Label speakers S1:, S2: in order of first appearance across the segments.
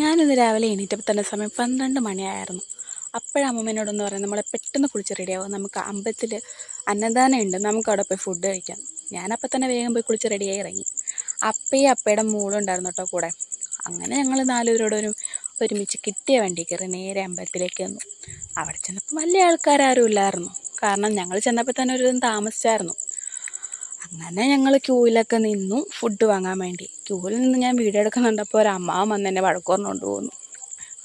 S1: ഞാനിന്ന് രാവിലെ എണീറ്റപ്പോൾ തന്നെ സമയം 12 മണിയായിരുന്നു. അപ്പോഴാണ് അമ്മൂമ്മേനോടൊന്ന് പറയുന്നത്, നമ്മളെ പെട്ടെന്ന് കുളിച്ച് റെഡിയാവും, നമുക്ക് അമ്പലത്തിൽ അന്നദാനം ഉണ്ട്, നമുക്ക് അവിടെ പോയി ഫുഡ് കഴിക്കാം. ഞാനപ്പോൾ തന്നെ വേഗം പോയി കുളിച്ച് റെഡിയായി ഇറങ്ങി. അപ്പയും അപ്പയുടെ മോളും ഉണ്ടായിരുന്നു കേട്ടോ കൂടെ. അങ്ങനെ ഞങ്ങൾ നാലുപേരോട് ഒരുമിച്ച് കിട്ടിയ വണ്ടി കയറി നേരെ അമ്പലത്തിലേക്ക് വന്നു. അവിടെ ചെന്നപ്പോൾ വലിയ ആൾക്കാരും ഇല്ലായിരുന്നു, കാരണം ഞങ്ങൾ ചെന്നപ്പോൾ തന്നെ ഒരു താമസിച്ചായിരുന്നു. അങ്ങനെ ഞങ്ങൾ ക്യൂവിലൊക്കെ നിന്നു ഫുഡ് വാങ്ങാൻ വേണ്ടി. ക്യൂവിൽ നിന്ന് ഞാൻ വീഡിയോ എടുക്കുന്നുണ്ടപ്പോൾ ഒരു അമ്മാവൻ വന്ന് എന്നെ വഴക്ക് പറഞ്ഞുകൊണ്ട് പോകുന്നു.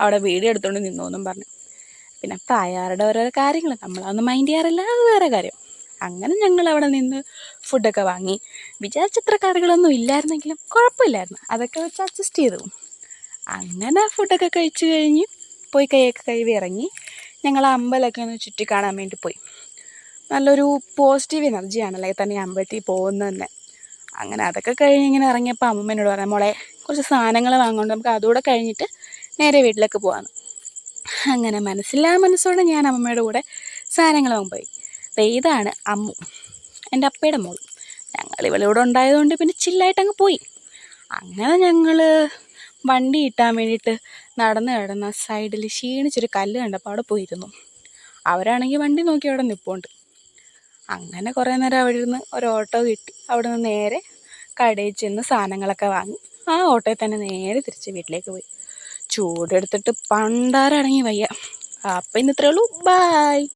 S1: അവിടെ വീഡിയോ എടുത്തുകൊണ്ട് നിന്നു എന്നും പറഞ്ഞു. പിന്നെ പ്രായമാരുടെ ഓരോരോ കാര്യങ്ങൾ നമ്മളതൊന്നും മൈൻഡ് ചെയ്യാറില്ല, അത് വേറെ കാര്യം. അങ്ങനെ ഞങ്ങൾ അവിടെ നിന്ന് ഫുഡൊക്കെ വാങ്ങി. വിചാരിച്ചത്ര കറികളൊന്നും ഇല്ലായിരുന്നെങ്കിലും കുഴപ്പമില്ലായിരുന്നു, അതൊക്കെ വെച്ച് അഡ്ജസ്റ്റ് ചെയ്തു. അങ്ങനെ ഫുഡൊക്കെ കഴിച്ച് കഴിഞ്ഞ് പോയി കൈയൊക്കെ കഴുകി ഇറങ്ങി. ഞങ്ങൾ അമ്പലമൊക്കെ ഒന്ന് ചുറ്റി കാണാൻ വേണ്ടി പോയി. നല്ലൊരു പോസിറ്റീവ് എനർജിയാണല്ലേ തന്നെ അമ്പലത്തിൽ പോകുന്നത് തന്നെ. അങ്ങനെ അതൊക്കെ കഴിഞ്ഞ് ഇങ്ങനെ ഇറങ്ങിയപ്പോൾ അമ്മമ്മേനോട് പറയാം, മോളെ കുറച്ച് സാധനങ്ങൾ വാങ്ങുന്നുണ്ട്, നമുക്ക് അതുകൂടെ കഴിഞ്ഞിട്ട് നേരെ വീട്ടിലേക്ക് പോകാമെന്ന്. അങ്ങനെ മനസ്സോടെ ഞാൻ അമ്മമ്മയുടെ കൂടെ സാധനങ്ങൾ വാങ്ങാൻ പോയി. അപ്പോൾ ഇതാണ് അമ്മു, എൻ്റെ അപ്പയുടെ മോൾ. ഞങ്ങൾ ഇവളിവിടെ ഉണ്ടായതുകൊണ്ട് പിന്നെ ചില്ലായിട്ടങ്ങ് പോയി. അങ്ങനെ ഞങ്ങൾ വണ്ടി ഇട്ടാൻ വേണ്ടിയിട്ട് നടന്ന് കിടന്ന സൈഡിൽ ക്ഷീണിച്ചൊരു കല്ല് കണ്ടപ്പോൾ അവിടെ പോയിരുന്നു. അവരാണെങ്കിൽ വണ്ടി നോക്കി അവിടെ നിൽപ്പുണ്ട്. അങ്ങനെ കുറേ നേരം അവിടെ ഇരുന്ന് ഒരു ഓട്ടോ കിട്ടി. അവിടെ നിന്ന് നേരെ കടയിൽ ചെന്ന് സാധനങ്ങളൊക്കെ വാങ്ങി ആ ഓട്ടോയിൽ തന്നെ നേരെ തിരിച്ച് വീട്ടിലേക്ക് പോയി. ചൂടെടുത്തിട്ട് പണ്ടാരടങ്ങി വയ്യ. അപ്പം ഇന്ന് ഇത്രയേ ഉള്ളൂ. ബായ്.